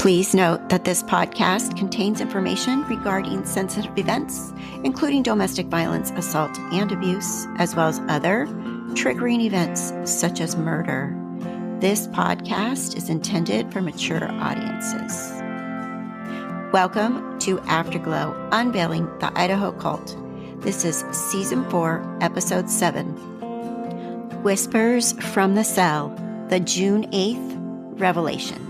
Please note that this podcast contains information regarding sensitive events, including domestic violence, assault, and abuse, as well as other triggering events such as murder. This podcast is intended for mature audiences. Welcome to Afterglow, Unveiling the Idaho Cult. This is Season 4, Episode 7, Whispers from the Cell, the June 8th Revelation.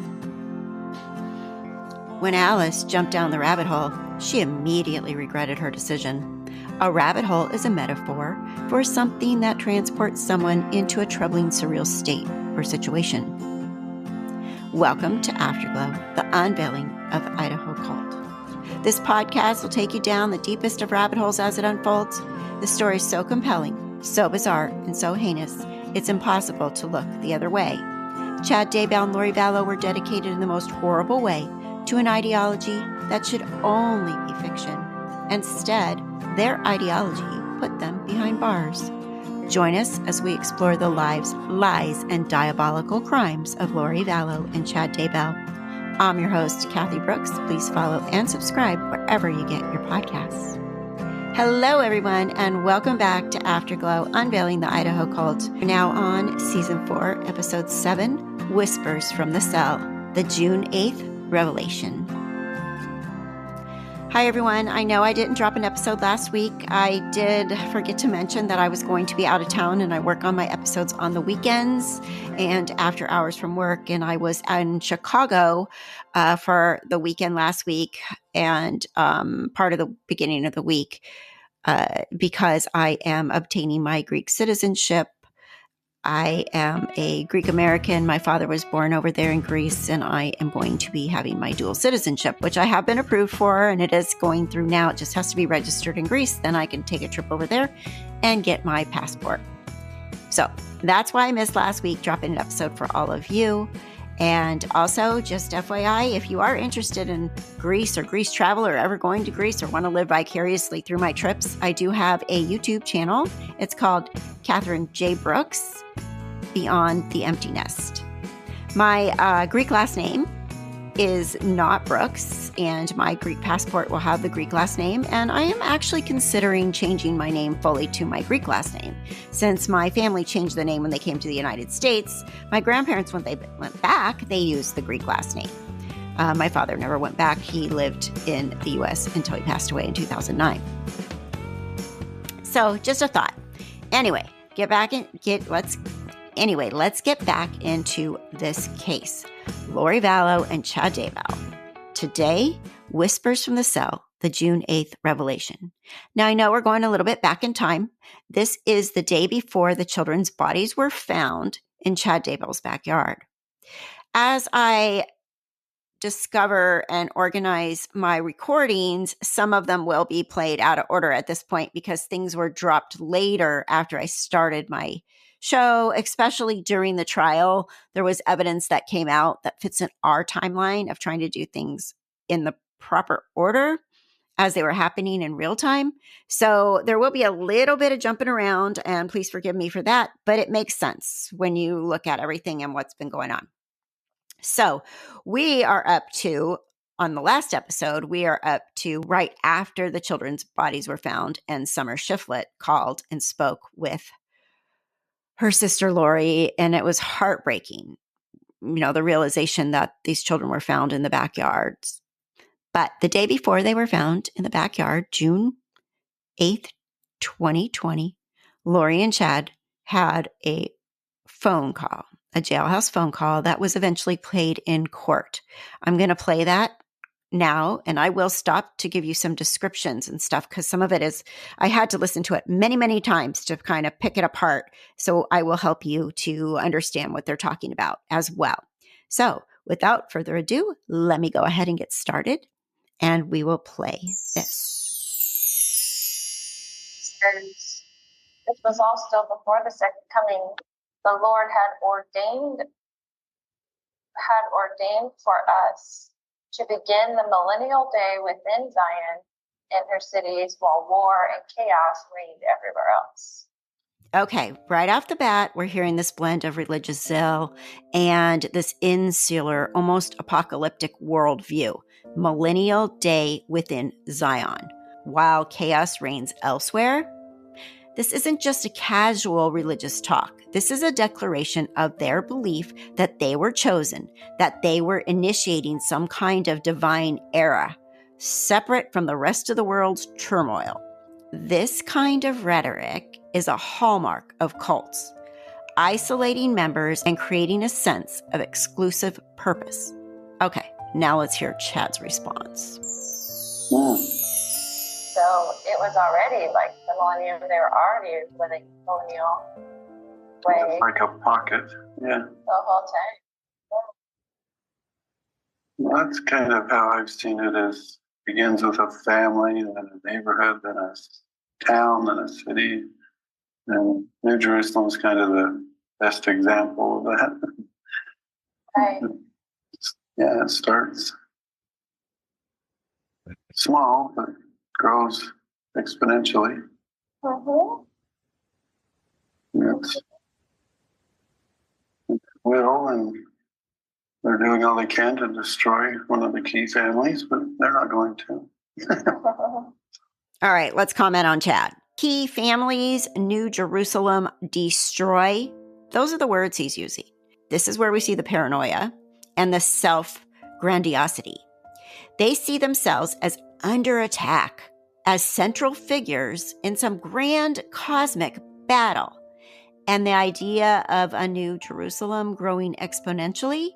When Alice jumped down the rabbit hole, she immediately regretted her decision. A rabbit hole is a metaphor for something that transports someone into a troubling, surreal state or situation. Welcome to Afterglow, the unveiling of the Idaho Cult. This podcast will take you down the deepest of rabbit holes as it unfolds. The story is so compelling, so bizarre, and so heinous, it's impossible to look the other way. Chad Daybell and Vallow were dedicated in the most horrible way to an ideology that should only be fiction. Instead, their ideology put them behind bars. Join us as we explore the lives, lies, and diabolical crimes of Vallow and Chad Daybell. I'm your host, Kathy Brooks. Please follow and subscribe wherever you get your podcasts. Hello, everyone, and welcome back to Afterglow, Unveiling the Idaho Cult. We're now on Season 4, Episode 7, Whispers from the Cell, the June 8th Revelation. Hi, everyone. I know I didn't drop an episode last week. I did forget to mention that I was going to be out of town, and I work on my episodes on the weekends and after hours from work. And I was in Chicago for the weekend last week and part of the beginning of the week because I am obtaining my Greek citizenship. I am a Greek American. My father was born over there in Greece, and I am going to be having my dual citizenship, which I have been approved for, and it is going through now. It just has to be registered in Greece. Then I can take a trip over there and get my passport. So that's why I missed last week dropping an episode for all of you. And also, just FYI, if you are interested in Greece or Greece travel or ever going to Greece or want to live vicariously through my trips, I do have a YouTube channel. It's called Catherine J. Brooks, Beyond the Empty Nest. My Greek last name is not Brooks, and my Greek passport will have the Greek last name, and I am actually considering changing my name fully to my Greek last name. Since my family changed the name when they came to the United States, my grandparents, when they went back, they used the Greek last name. My father never went back. He lived in the U.S. until he passed away in 2009. So just a thought. Anyway, let's get back into this case. Vallow and Chad Daybell. Today, Whispers from the Cell, the June 8th Revelation. Now, I know we're going a little bit back in time. This is the day before the children's bodies were found in Chad Daybell's backyard. As I discover and organize my recordings, some of them will be played out of order at this point because things were dropped later after I started my show, especially during the trial. There was evidence that came out that fits in our timeline of trying to do things in the proper order as they were happening in real time. So there will be a little bit of jumping around, and please forgive me for that, but it makes sense when you look at everything and what's been going on. So we are up to, on the last episode, we are up to right after the children's bodies were found, and Summer Shiflett called and spoke with her sister Lori, and it was heartbreaking, the realization that these children were found in the backyards. But the day before they were found in the backyard, June 8th, 2020, Lori and Chad had a phone call, a jailhouse phone call that was eventually played in court. I'm going to play that now, and I will stop to give you some descriptions and stuff because some of it is, I had to listen to it many, many times to kind of pick it apart. So I will help you to understand what they're talking about as well. So without further ado, let me go ahead and get started, and we will play this. And this was all still before the second coming. The Lord had ordained for us to begin the millennial day within Zion and her cities while war and chaos reigned everywhere else. Okay, right off the bat, we're hearing this blend of religious zeal and this insular, almost apocalyptic worldview. Millennial day within Zion, while chaos reigns elsewhere. This isn't just a casual religious talk. This is a declaration of their belief that they were chosen, that they were initiating some kind of divine era, separate from the rest of the world's turmoil. This kind of rhetoric is a hallmark of cults, isolating members and creating a sense of exclusive purpose. Okay, now let's hear Chad's response. So it was already like the millennium, they were already living colonial way Like a pocket, yeah. the whole time. Well, that's kind of how I've seen it. As begins with a family, then a neighborhood, then a town, then a city. And New Jerusalem's kind of the best example of that. Right. Yeah, it starts small, but grows exponentially. Mm-hmm. It's will, and they're doing all they can to destroy one of the key families, but they're not going to. All right, let's comment on Chad. Key families, New Jerusalem, destroy. Those are the words he's using. This is where we see the paranoia and the self-grandiosity. They see themselves as under attack, as central figures in some grand cosmic battle. And the idea of a New Jerusalem growing exponentially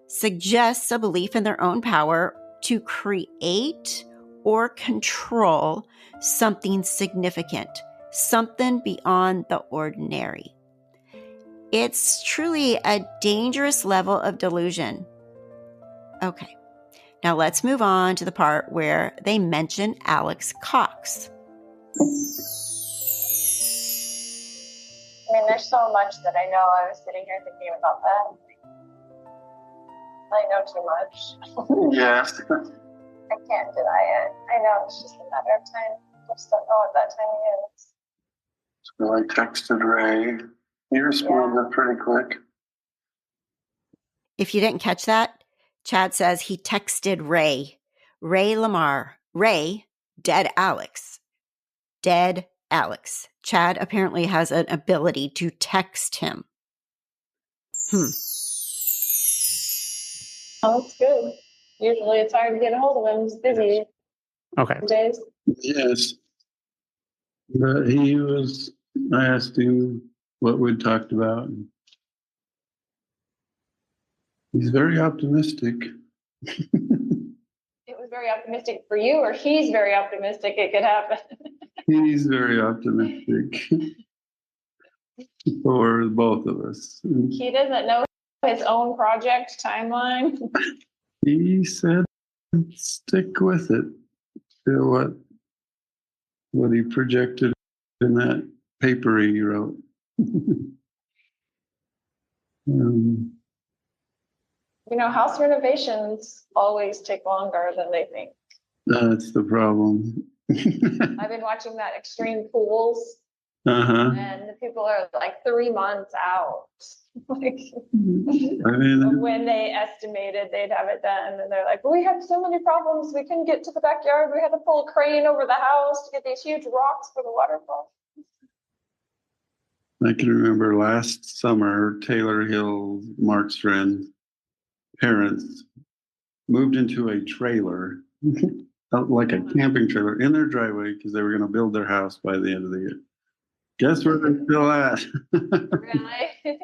suggests a belief in their own power to create or control something significant, something beyond the ordinary. It's truly a dangerous level of delusion. Okay, now let's move on to the part where they mention Alex Cox. I mean, there's so much that I know. I was sitting here thinking about that. I know too much. Yes. I can't deny it. I know it's just a matter of time. I just don't know what that timing is. So I texted Ray. He responded pretty quick. If you didn't catch that, Chad says he texted Ray Lamar. Ray, dead Alex. Dead Alex. Chad apparently has an ability to text him. Oh, that's good. Usually it's hard to get a hold of him. He's busy. Okay. Days. Yes. But I asked him what we'd talked about. He's very optimistic. It was very optimistic for you, or he's very optimistic it could happen. He's very optimistic for both of us. He doesn't know his own project timeline. He said, stick with it. To what he projected in that paper he wrote. House renovations always take longer than they think. That's the problem. I've been watching that Extreme Pools, and the people are like 3 months out. When they estimated they'd have it done, and they're like, well, we had so many problems, we couldn't get to the backyard, we had to pull a crane over the house to get these huge rocks for the waterfall. I can remember last summer, Taylor Hill, Mark's friend, parents moved into a trailer, like a camping trailer, in their driveway because they were going to build their house by the end of the year. Guess where they're still at? Really?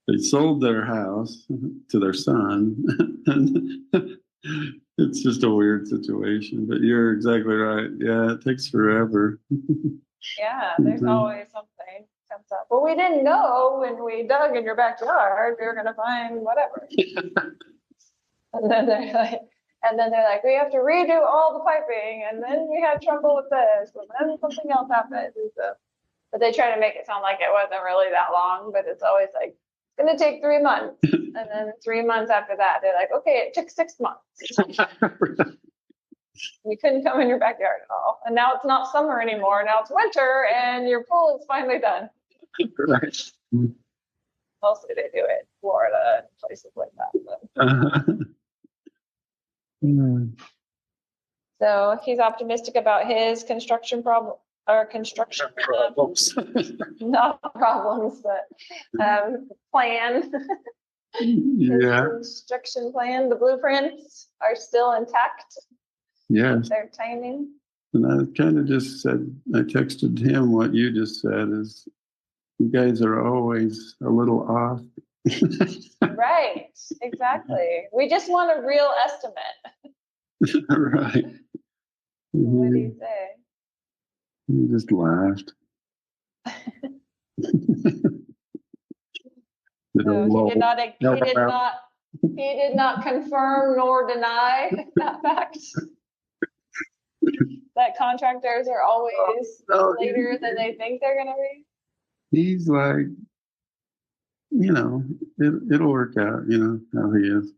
They sold their house to their son. It's just a weird situation, but you're exactly right. Yeah, it takes forever. Yeah, there's always something comes up. Well, we didn't know when we dug in your backyard we were going to find whatever. And then they're like, we have to redo all the piping, and then we had trouble with this, and then something else happened. So, but they try to make it sound like it wasn't really that long, but it's always like, it's going to take 3 months. And then 3 months after that, they're like, okay, it took 6 months. You couldn't come in your backyard at all. And now it's not summer anymore. Now it's winter and your pool is finally done. Right. Mostly they do it in Florida and places like that. But. So he's optimistic about his construction problem or construction Problems. not problems, but plan. Yeah. His construction plan, the blueprints are still intact. Yes. They're timing. And I kind of just said, I texted him what you just said is, you guys are always a little off. Right, exactly. We just want a real estimate. Right. What do you say? He just laughed. So he did not confirm nor deny that fact. That contractors are always later than they think they're gonna be. He's like, it'll work out, how he is.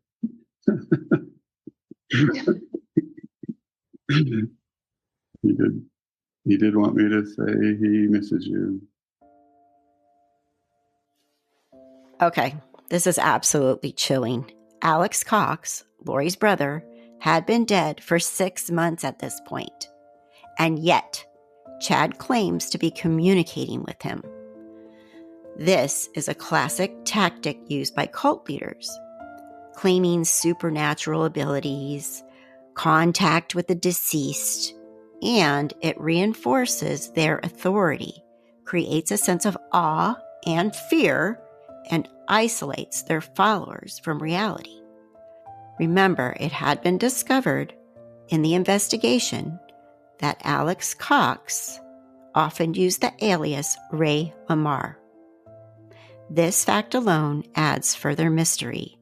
He did want me to say he misses you. Okay, this is absolutely chilling. Alex Cox, Lori's brother, had been dead for 6 months at this point. And yet, Chad claims to be communicating with him. This is a classic tactic used by cult leaders, claiming supernatural abilities, contact with the deceased, and it reinforces their authority, creates a sense of awe and fear, and isolates their followers from reality. Remember, it had been discovered in the investigation that Alex Cox often used the alias Ray Lamar. This fact alone adds further mystery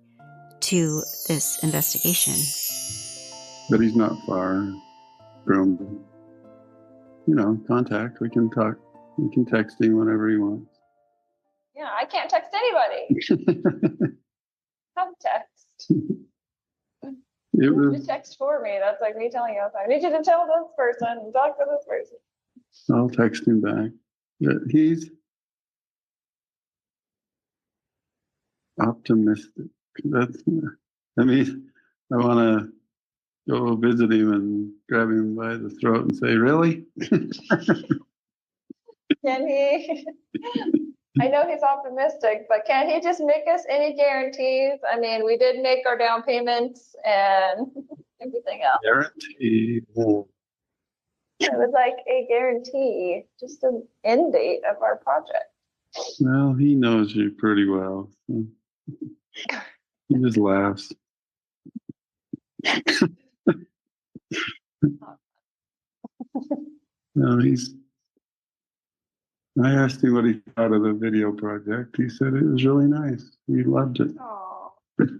to this investigation. But he's not far from, contact. We can talk. We can text him whenever he wants. Yeah, I can't text anybody. Have text. You have to text for me. That's like me telling you, I need you to tell this person and talk to this person. I'll text him back. But he's optimistic. I want to go visit him and grab him by the throat and say, really? Can he? I know he's optimistic, but can he just make us any guarantees? I mean, we did make our down payments and everything else. Guarantee. It was like a guarantee, just an end date of our project. Well, he knows you pretty well. So he just laughs. No, I asked him what he thought of the video project. He said it was really nice. He loved it. Oh, good.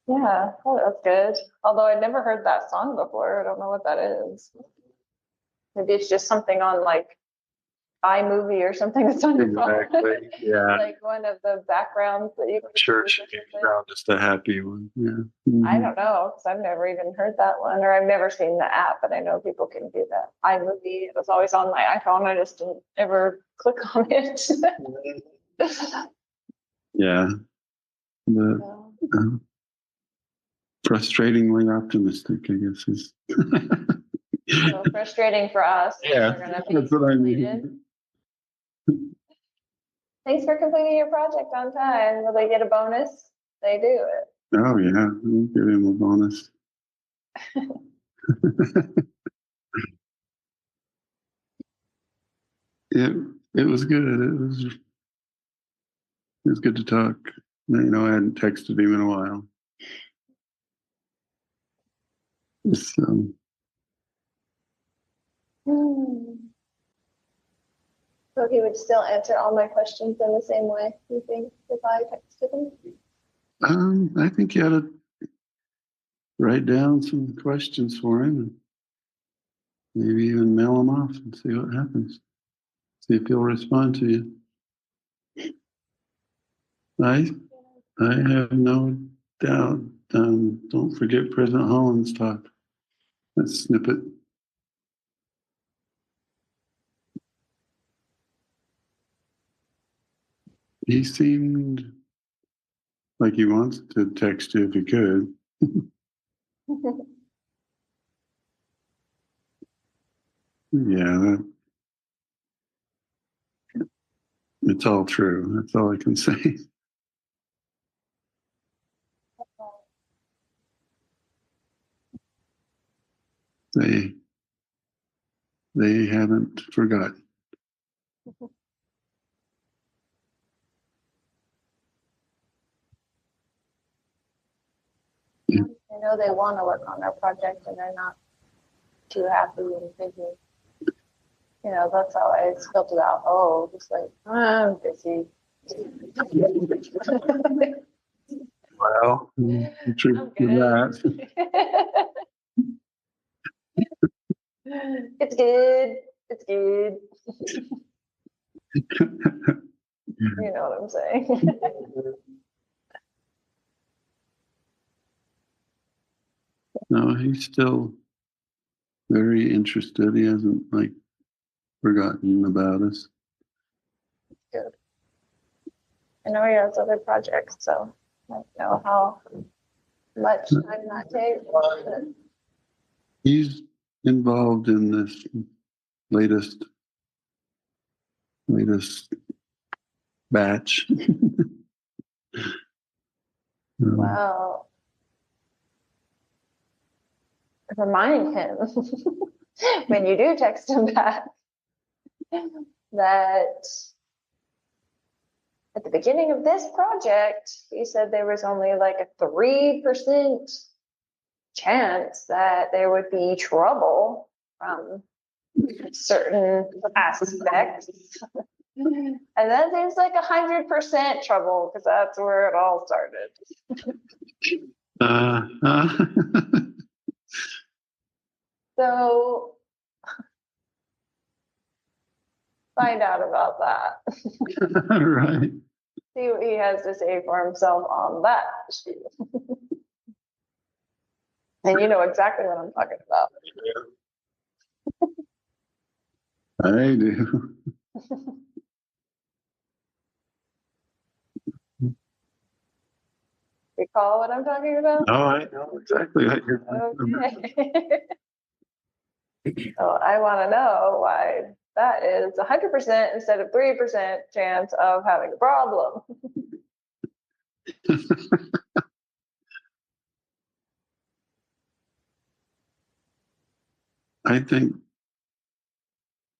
Yeah, well, that's good. Although I'd never heard that song before. I don't know what that is. Maybe it's just something on like iMovie or something that's on your phone. Exactly. Yeah. Like one of the backgrounds that you can Church background, just a happy one. Yeah. Mm-hmm. I don't know, because I've never even heard that one, or I've never seen the app, but I know people can do that. iMovie, it was always on my iPhone. I just didn't ever click on it. Yeah. But frustratingly optimistic, I guess is. So frustrating for us. Yeah, that's what I mean. Thanks for completing your project on time. Will they get a bonus? They do it. Oh yeah, we'll give him a bonus. It was good. It was good to talk. I hadn't texted him in a while. So. So he would still answer all my questions in the same way, you think, if I texted him? I think you ought to write down some questions for him and maybe even mail them off and see what happens. See if he'll respond to you. I have no doubt don't forget President Holland's talk. That snippet. He seemed like he wants to text you if he could. Yeah, it's all true. That's all I can say. They haven't forgotten. I know they want to work on their project and they're not too happy and busy. You know, that's how I filtered out. Oh, just like, I'm busy. Well, the truth I'm of good. that. It's good. It's good. You know what I'm saying? No, he's still very interested. He hasn't forgotten about us. Good. I know he has other projects, so I don't know how much time that takes. He's involved in this latest batch. Well, remind him when you do text him back that at the beginning of this project, he said there was only like a 3% chance that there would be trouble from certain aspects. And then there's like 100% trouble because that's where it all started. So find out about that. Right. See what he has to say for himself on that issue. And you know exactly what I'm talking about. I do. Recall what I'm talking about? Oh, I know exactly what you're talking about. Okay. So I want to know why that is 100% instead of 3% chance of having a problem. I think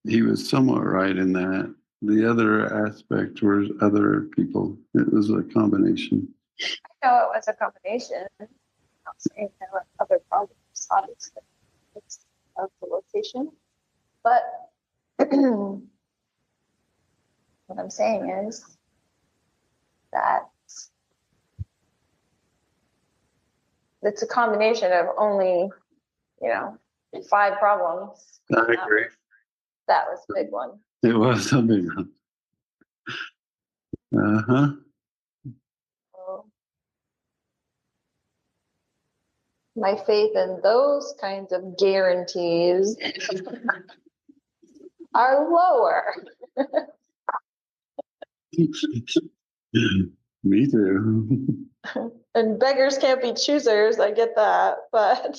he was somewhat right in that. The other aspect was other people. It was a combination. I know it was a combination. I'm not saying there were other problems, obviously. It's of the location. But what I'm saying is that it's a combination of only, 5 problems. I agree. That was a big one. It was a big one. Uh-huh. So my faith in those kinds of guarantees are lower. Me too. And beggars can't be choosers. I get that, but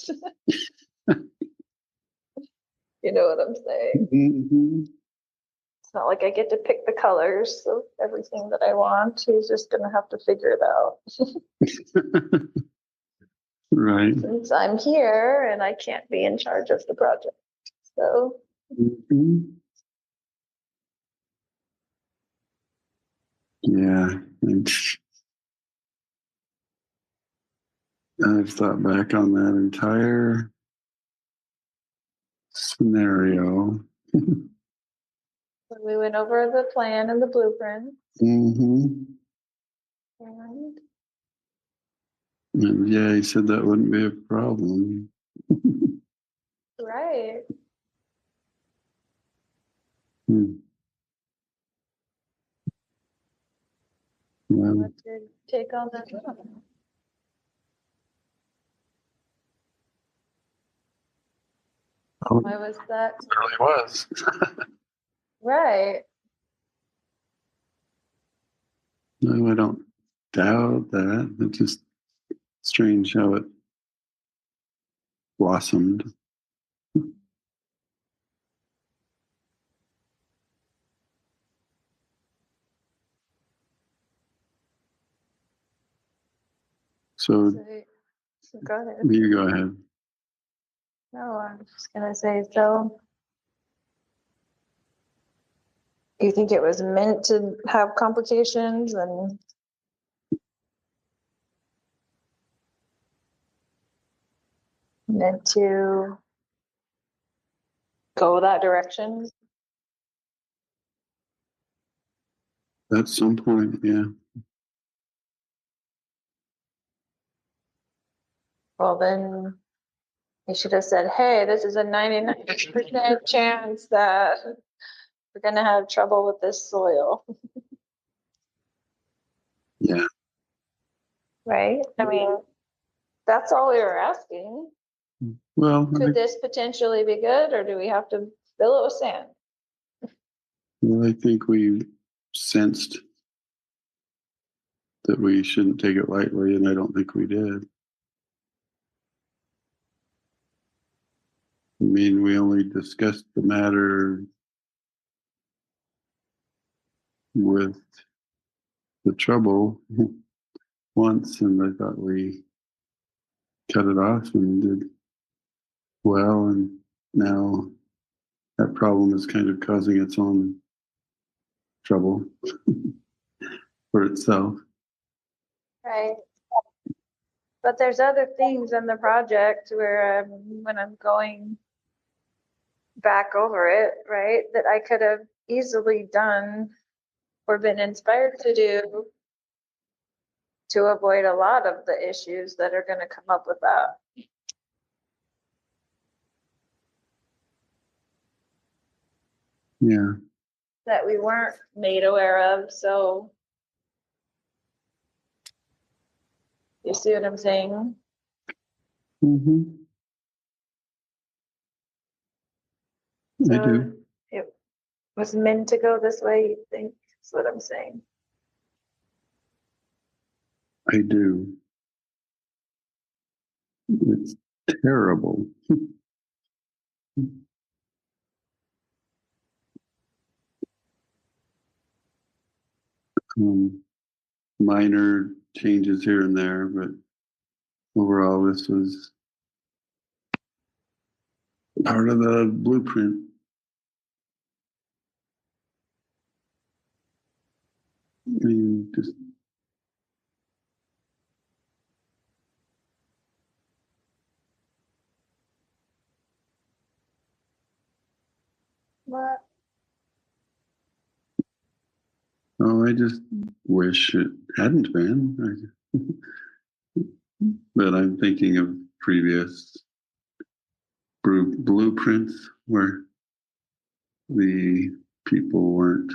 you know what I'm saying. Mm-hmm. It's not like I get to pick the colors of everything that I want. He's just going to have to figure it out. Right. Since I'm here and I can't be in charge of the project. So. Mm-hmm. Yeah. I've thought back on that entire scenario. We went over the plan and the blueprint. Mm-hmm. And yeah, he said that wouldn't be a problem. Right. Well, What's your take on that? Oh, Why was that? it really was. Right. No, I don't doubt that. It's just strange how it blossomed. So So go ahead. you go ahead. No, I'm just gonna say, so you think it was meant to have complications and meant to go that direction? At some point, yeah. Well, then you should have said, hey, this is a 99% chance that we're gonna have trouble with this soil. Yeah. Right? I mean, that's all we were asking. Well, Could this potentially be good, or do we have to fill it with sand? I think we sensed that we shouldn't take it lightly, and I don't think we did. I mean, we only discussed the matter with the trouble once, and I thought we cut it off and did well, and now that problem is kind of causing its own trouble for itself. Right. But there's other things in the project where when I'm going back over it, right, that I could have easily done or been inspired to do to avoid a lot of the issues that are going to come up with that. Yeah. That we weren't made aware of. So you see what I'm saying? Mm-hmm. I do. It was meant to go this way, you think? That's what I'm saying. I do. It's terrible. Minor changes here and there, but overall, this was part of the blueprint. I mean, just What? I just wish it hadn't been. But I'm thinking of previous blueprints where the people weren't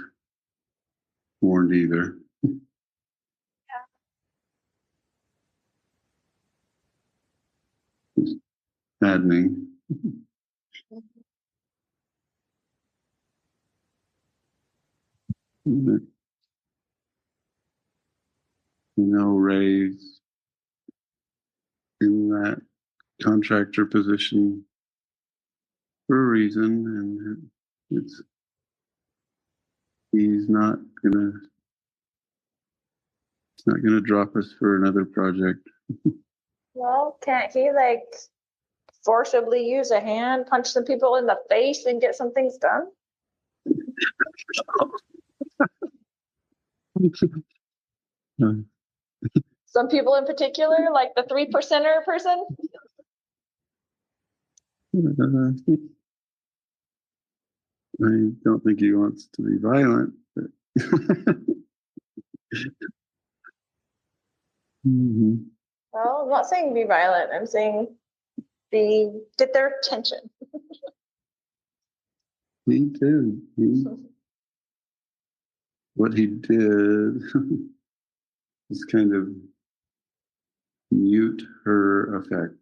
warned either. It's maddening. Ray's in that contractor position for a reason, and it's he's not gonna it's not gonna drop us for another project. Well, can't he like forcibly use a hand, punch some people in the face, and get some things done? Some people in particular, like the 3%er person? I don't think he wants to be violent. But mm-hmm. Well, I'm not saying be violent. I'm saying get their attention. Me too. What he did is kind of mute her effect.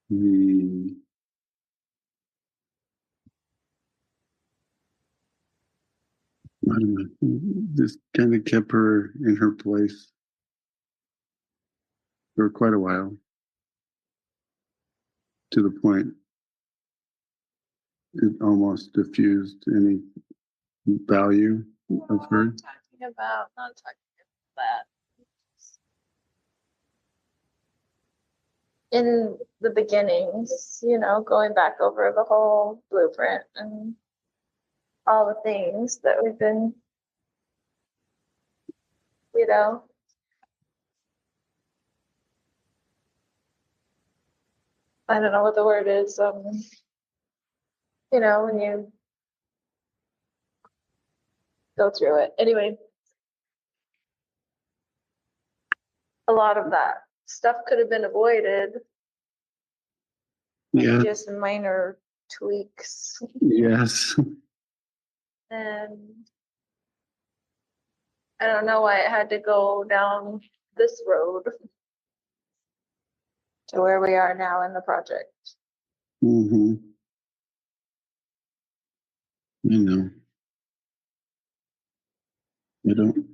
He I don't know, just kind of kept her in her place for quite a while, to the point it almost diffused any value of her. Not talking about that. In the beginnings, going back over the whole blueprint and all the things that we've been, I don't know what the word is, when you go through it. Anyway, a lot of that stuff could have been avoided. Yeah. Just minor tweaks. Yes. And I don't know why it had to go down this road to where we are now in the project. Mm-hmm. I don't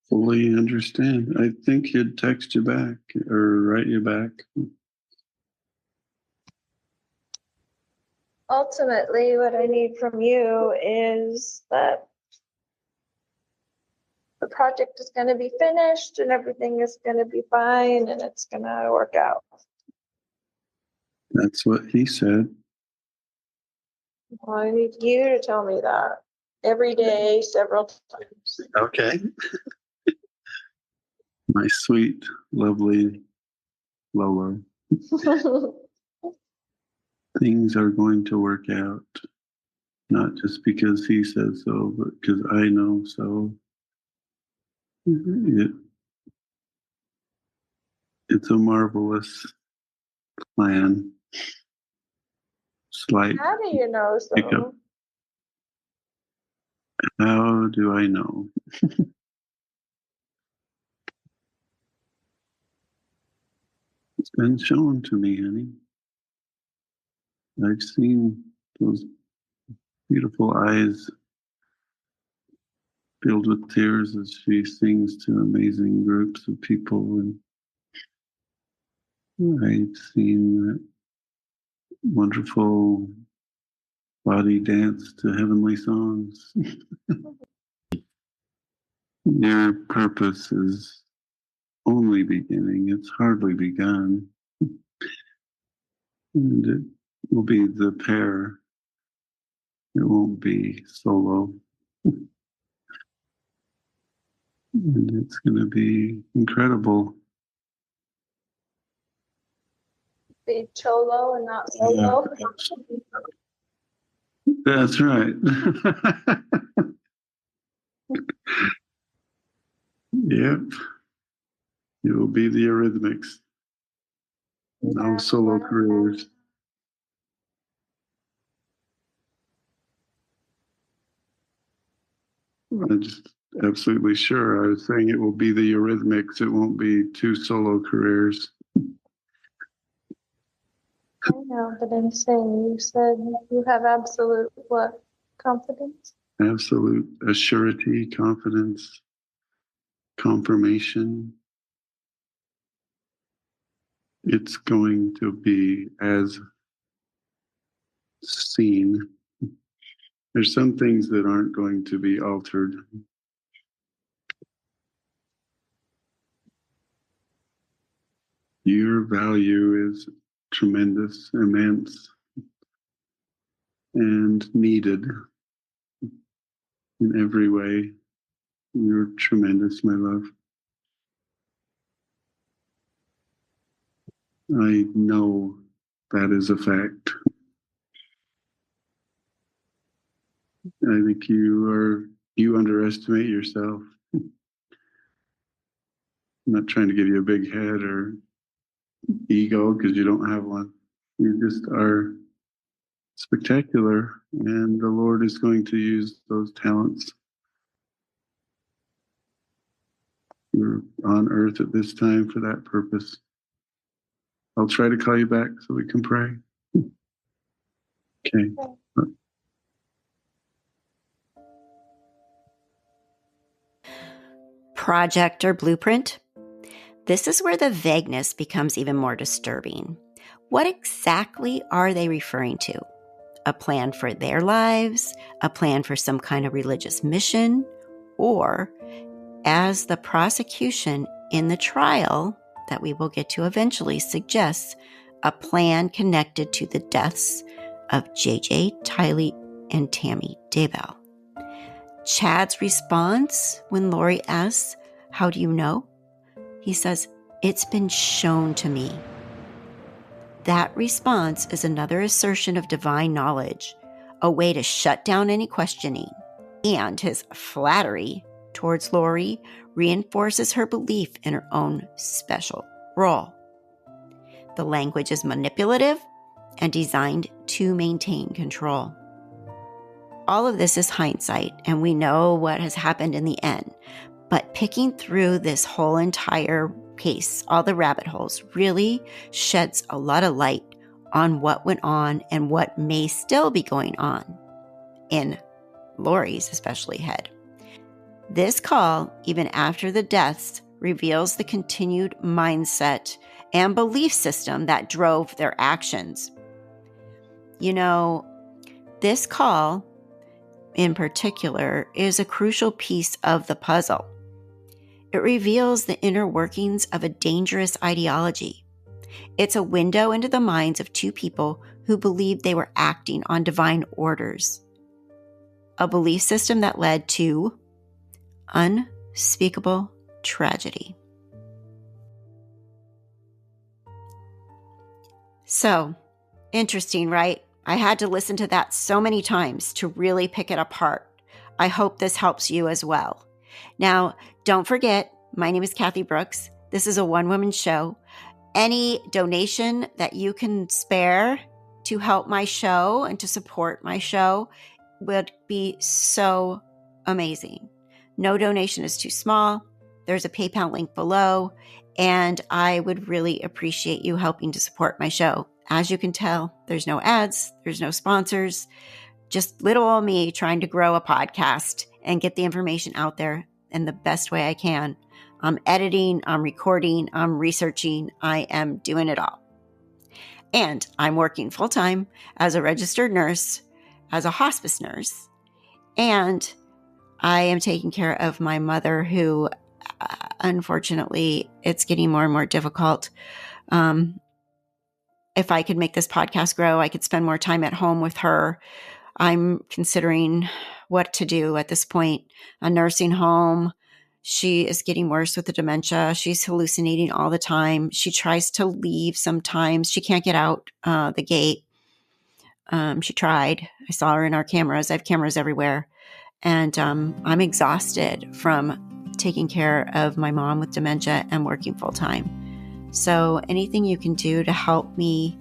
fully understand. I think he'd text you back or write you back. Ultimately, what I need from you is that the project is going to be finished and everything is going to be fine and it's going to work out. That's what he said. Well, I need you to tell me that every day, several times. Okay. My sweet, lovely Lolo. Things are going to work out. Not just because he says so, but because I know so. It's a marvelous plan. Slight How do you know so? hiccup. How do I know? It's been shown to me, honey. I've seen those beautiful eyes filled with tears as she sings to amazing groups of people. And I've seen that wonderful body dance to heavenly songs. Your purpose is only beginning. It's hardly begun. And it will be the pair. It won't be solo. And it's going to be incredible. Be cholo and not solo. That's right. Yep. It will be the Eurythmics. No solo careers. I'm just absolutely sure. I was saying it will be the Eurythmics. It won't be two solo careers. I know, but I'm saying, you said you have absolute what? Confidence? Absolute assurity, confidence, confirmation. It's going to be as seen. There's some things that aren't going to be altered. Your value is tremendous, immense, and needed in every way. You're tremendous, my love. I know that is a fact. I think you underestimate yourself. I'm not trying to give you a big head or ego because you don't have one. You just are spectacular, and the Lord is going to use those talents. You're on earth at this time for that purpose. I'll try to call you back so we can pray. Okay. projector blueprint. This is where the vagueness becomes even more disturbing. What exactly are they referring to? A plan for their lives? A plan for some kind of religious mission? Or, as the prosecution in the trial that we will get to eventually suggests, a plan connected to the deaths of JJ, Tylee, and Tammy Daybell. Chad's response when Lori asks, "How do you know?" He says, "It's been shown to me." That response is another assertion of divine knowledge, a way to shut down any questioning. And his flattery towards Lori reinforces her belief in her own special role. The language is manipulative and designed to maintain control. All of this is hindsight, and we know what has happened in the end. But picking through this whole entire case, all the rabbit holes, really sheds a lot of light on what went on and what may still be going on in Lori's especially head. This call, even after the deaths, reveals the continued mindset and belief system that drove their actions. You know, this call in particular is a crucial piece of the puzzle. It reveals the inner workings of a dangerous ideology. It's a window into the minds of two people who believed they were acting on divine orders. A belief system that led to unspeakable tragedy. So, interesting, right? I had to listen to that so many times to really pick it apart. I hope this helps you as well. Now, don't forget, my name is Kathy Brooks. This is a one-woman show. Any donation that you can spare to help my show and to support my show would be so amazing. No donation is too small. There's a PayPal link below, and I would really appreciate you helping to support my show. As you can tell, there's no ads, there's no sponsors, just little old me trying to grow a podcast and get the information out there in the best way I can. I'm editing, I'm recording, I'm researching, I am doing it all. And I'm working full-time as a registered nurse, as a hospice nurse, and I am taking care of my mother who, unfortunately, it's getting more and more difficult. If I could make this podcast grow, I could spend more time at home with her. I'm considering what to do at this point. A nursing home. She is getting worse with the dementia. She's hallucinating all the time. She tries to leave sometimes. She can't get out the gate. She tried. I saw her in our cameras. I have cameras everywhere. And I'm exhausted from taking care of my mom with dementia and working full time. So anything you can do to help me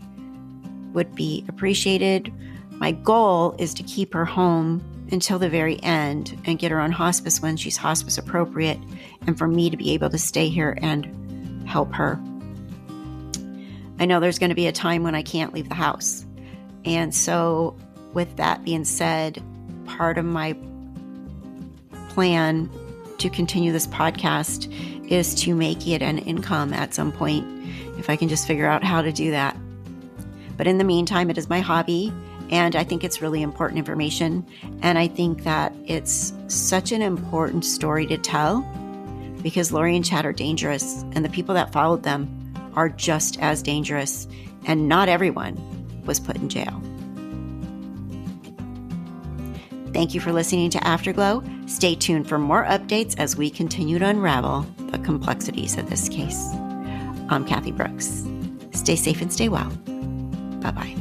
would be appreciated. My goal is to keep her home until the very end and get her on hospice when she's hospice appropriate, and for me to be able to stay here and help her. I know there's going to be a time when I can't leave the house. And so with that being said, part of my plan to continue this podcast is to make it an income at some point, if I can just figure out how to do that. But in the meantime, it is my hobby, and I think it's really important information. And I think that it's such an important story to tell, because Lori and Chad are dangerous, and the people that followed them are just as dangerous, and not everyone was put in jail. Thank you for listening to Afterglow. Stay tuned for more updates as we continue to unravel the complexities of this case. I'm Kathy Brooks. Stay safe and stay well. Bye-bye.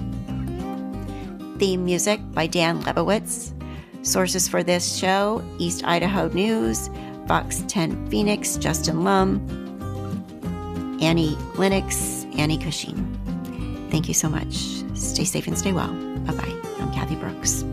Theme music by Dan Lebowitz. Sources for this show: East Idaho News, Fox 10 Phoenix, Justin Lum, Annie Lennox, Annie Cushing. Thank you so much. Stay safe and stay well. Bye-bye. I'm Kathy Brooks.